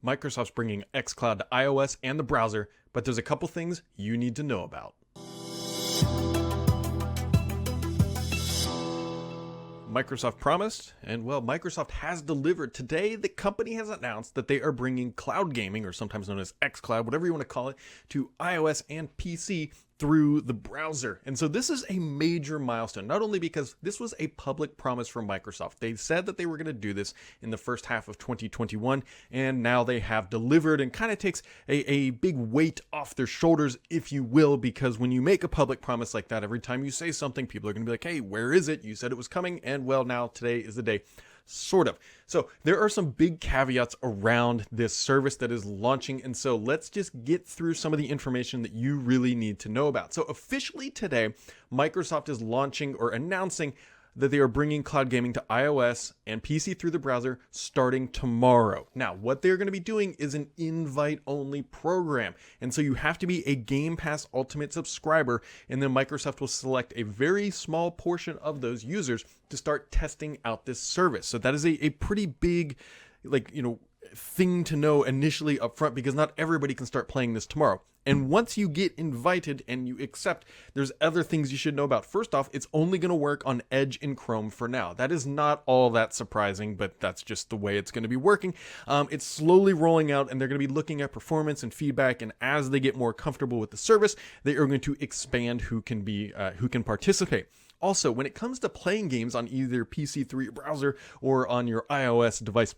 Microsoft's bringing xCloud to iOS and the browser, but there's a couple things you need to know about. Microsoft promised, and well, Microsoft has delivered. Today, the company has announced that they are bringing cloud gaming, or sometimes known as xCloud, whatever you want to call it, to iOS and PC through the browser. And so this is a major milestone, not only because this was a public promise from Microsoft. They said that they were going to do this in the first half of 2021, and now they have delivered, and kind of takes a big weight off their shoulders, if you will, because when you make a public promise like that, every time you say something, people are going to be like, hey, where is it? You said it was coming, and well, now today is the day. Sort of. So there are some big caveats around this service that is launching, and so let's just get through some of the information that you really need to know about. So officially today, Microsoft is launching or announcing that they are bringing cloud gaming to iOS and PC through the browser starting tomorrow. Now, what they're going to be doing is an invite-only program, and so you have to be a Game Pass Ultimate subscriber, and then Microsoft will select a very small portion of those users to start testing out this service. So that is a pretty big, thing to know initially up front, because not everybody can start playing this tomorrow. And once you get invited and you accept, there's other things you should know about. First off, it's only going to work on Edge and Chrome for now. That is not all that surprising, but that's just the way it's going to be working. It's slowly rolling out, and they're going to be looking at performance and feedback. And as they get more comfortable with the service, they are going to expand who can participate. Also, when it comes to playing games on either PC through your browser or on your iOS device,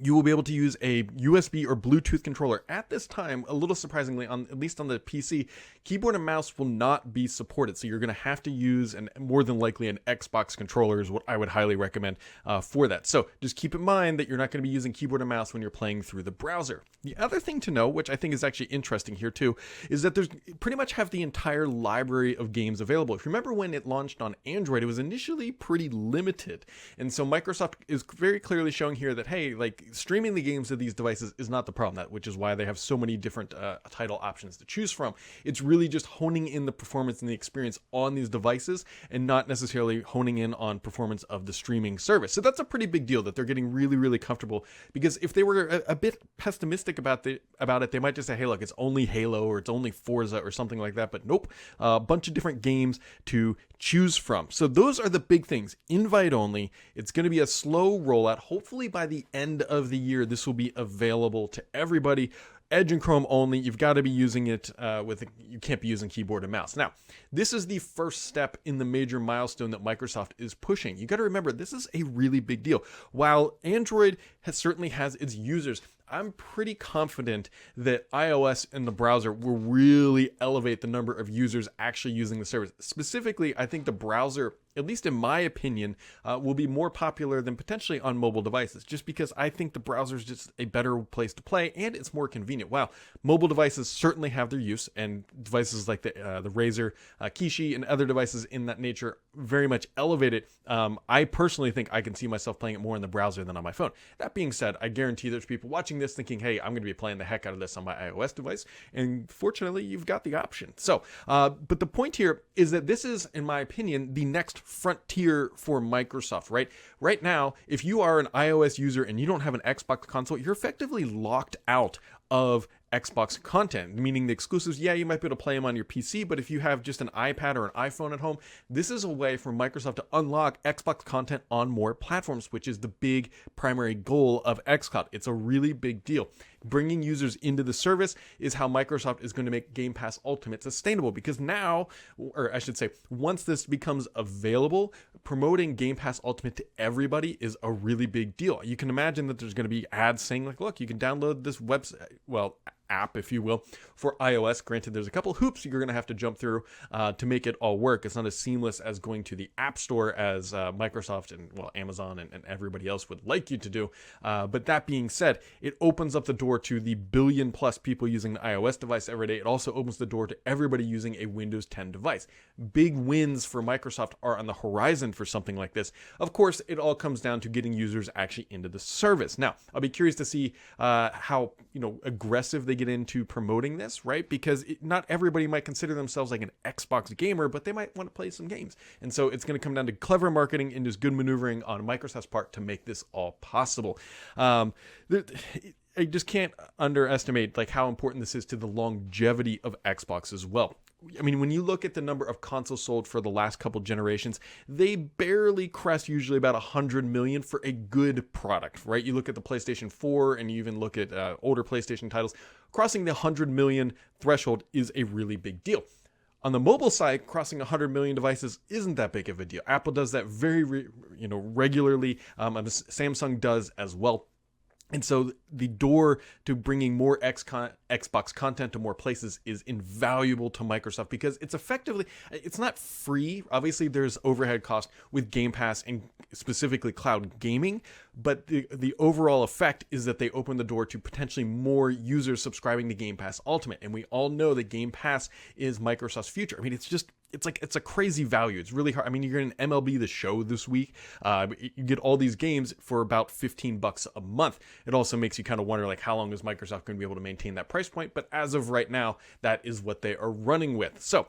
you will be able to use a USB or Bluetooth controller. At this time, a little surprisingly, at least on the PC, keyboard and mouse will not be supported. So you're going to have to use, and more than likely, an Xbox controller is what I would highly recommend for that. So just keep in mind that you're not going to be using keyboard and mouse when you're playing through the browser. The other thing to know, which I think is actually interesting here too, is that there's pretty much have the entire library of games available. If you remember when it launched on Android, it was initially pretty limited. And so Microsoft is very clearly showing here that, hey, streaming the games to these devices is not the problem, which is why they have so many different title options to choose from. It's really just honing in the performance and the experience on these devices, and not necessarily honing in on performance of the streaming service. So that's a pretty big deal that they're getting really, really comfortable, because if they were a bit pessimistic about it, they might just say, hey, look, it's only Halo or it's only Forza or something like that. But nope, a bunch of different games to choose from. So those are the big things. Invite only. It's going to be a slow rollout. Hopefully by the end of the year, this will be available to everybody. Edge and Chrome only. You've got to be using it you can't be using keyboard and mouse. Now, this is the first step in the major milestone that Microsoft is pushing. You got to remember, this is a really big deal. While Android certainly has its users, I'm pretty confident that iOS and the browser will really elevate the number of users actually using the service. Specifically, I think the browser, at least in my opinion, will be more popular than potentially on mobile devices, just because I think the browser is just a better place to play, and it's more convenient. While mobile devices certainly have their use, and devices like the Razer Kishi and other devices in that nature very much elevate it, I personally think I can see myself playing it more in the browser than on my phone. That being said, I guarantee there's people watching this thinking, hey, I'm going to be playing the heck out of this on my iOS device, and fortunately, you've got the option. So, but the point here is that this is, in my opinion, the next frontier for Microsoft, right? Right now, if you are an iOS user and you don't have an Xbox console, you're effectively locked out of Xbox content, meaning the exclusives, yeah, you might be able to play them on your PC, but if you have just an iPad or an iPhone at home, this is a way for Microsoft to unlock Xbox content on more platforms, which is the big primary goal of xCloud. It's a really big deal. Bringing users into the service is how Microsoft is going to make Game Pass Ultimate sustainable, because now, or I should say, once this becomes available, promoting Game Pass Ultimate to everybody is a really big deal. You can imagine that there's going to be ads saying, like, look, you can download this website, app, if you will, for iOS. Granted, there's a couple hoops you're going to have to jump through to make it all work. It's not as seamless as going to the App Store as Microsoft and, Amazon and everybody else would like you to do. But that being said, it opens up the door to the billion plus people using the iOS device every day. It also opens the door to everybody using a Windows 10 device. Big wins for Microsoft are on the horizon for something like this. Of course, it all comes down to getting users actually into the service. Now, I'll be curious to see how aggressive they get into promoting this, right? Because not everybody might consider themselves like an Xbox gamer, but they might want to play some games. And so it's going to come down to clever marketing and just good maneuvering on Microsoft's part to make this all possible. I just can't underestimate like how important this is to the longevity of Xbox as well. I mean, when you look at the number of consoles sold for the last couple generations, they barely crest usually about 100 million for a good product, right? You look at the PlayStation 4 and you even look at older PlayStation titles, crossing the 100 million threshold is a really big deal. On the mobile side, crossing 100 million devices isn't that big of a deal. Apple does that very regularly, and Samsung does as well. And so the door to bringing more Xbox content to more places is invaluable to Microsoft because it's effectively, it's not free. Obviously, there's overhead cost with Game Pass and specifically cloud gaming, but the overall effect is that they open the door to potentially more users subscribing to Game Pass Ultimate. And we all know that Game Pass is Microsoft's future. I mean, it's a crazy value. It's really hard. I mean, you're getting MLB The Show this week. You get all these games for about $15 a month. It also makes you kind of wonder, like, how long is Microsoft going to be able to maintain that price point? But as of right now, that is what they are running with. So,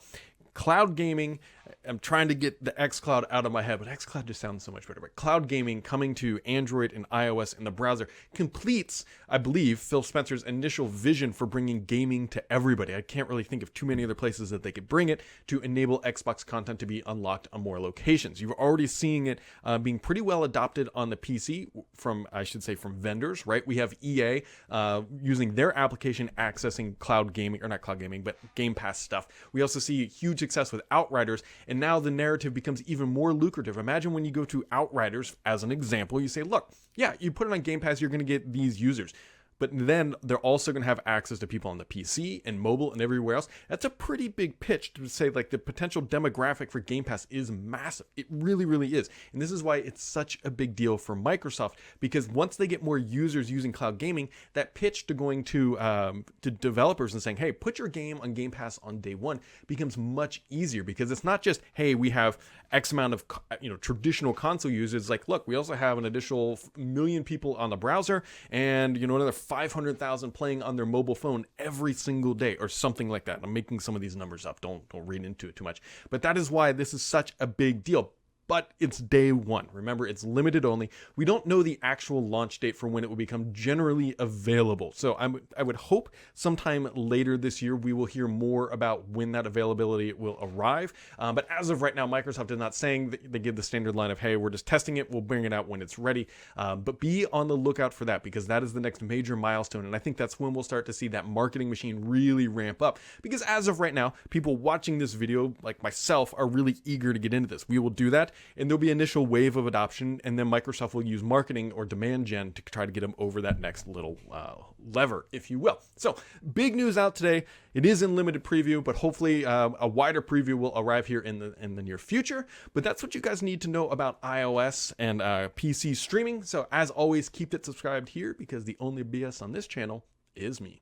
cloud gaming, I'm trying to get the xCloud out of my head, but xCloud just sounds so much better. But cloud gaming coming to Android and iOS in the browser completes, I believe, Phil Spencer's initial vision for bringing gaming to everybody. I can't really think of too many other places that they could bring it to enable Xbox content to be unlocked on more locations. You're already seeing it being pretty well adopted on the PC from vendors, right? We have EA using their application accessing cloud gaming, or not cloud gaming, but Game Pass stuff. We also see huge success with Outriders, and now the narrative becomes even more lucrative. Imagine when you go to Outriders, as an example, you say, look, yeah, you put it on Game Pass, you're going to get these users. But then they're also going to have access to people on the PC and mobile and everywhere else. That's a pretty big pitch to say, like, the potential demographic for Game Pass is massive. It really, really is. And this is why it's such a big deal for Microsoft, because once they get more users using cloud gaming, that pitch to going to developers and saying, hey, put your game on Game Pass on day one becomes much easier, because it's not just, hey, we have X amount of traditional console users. It's like, look, we also have an additional million people on the browser and another 500,000 playing on their mobile phone every single day, or something like that. I'm making some of these numbers up. Don't read into it too much. But that is why this is such a big deal. But it's day one. Remember, it's limited only. We don't know the actual launch date for when it will become generally available. So I would hope sometime later this year we will hear more about when that availability will arrive. But as of right now, Microsoft is not saying that they give the standard line of, hey, we're just testing it, we'll bring it out when it's ready. But be on the lookout for that, because that is the next major milestone. And I think that's when we'll start to see that marketing machine really ramp up. Because as of right now, people watching this video, like myself, are really eager to get into this. We will do that, and there'll be an initial wave of adoption, and then Microsoft will use marketing or demand gen to try to get them over that next little lever, if you will. So, big news out today. It is in limited preview, but hopefully a wider preview will arrive here in the near future. But that's what you guys need to know about iOS and PC streaming. So, as always, keep it subscribed here, because the only BS on this channel is me.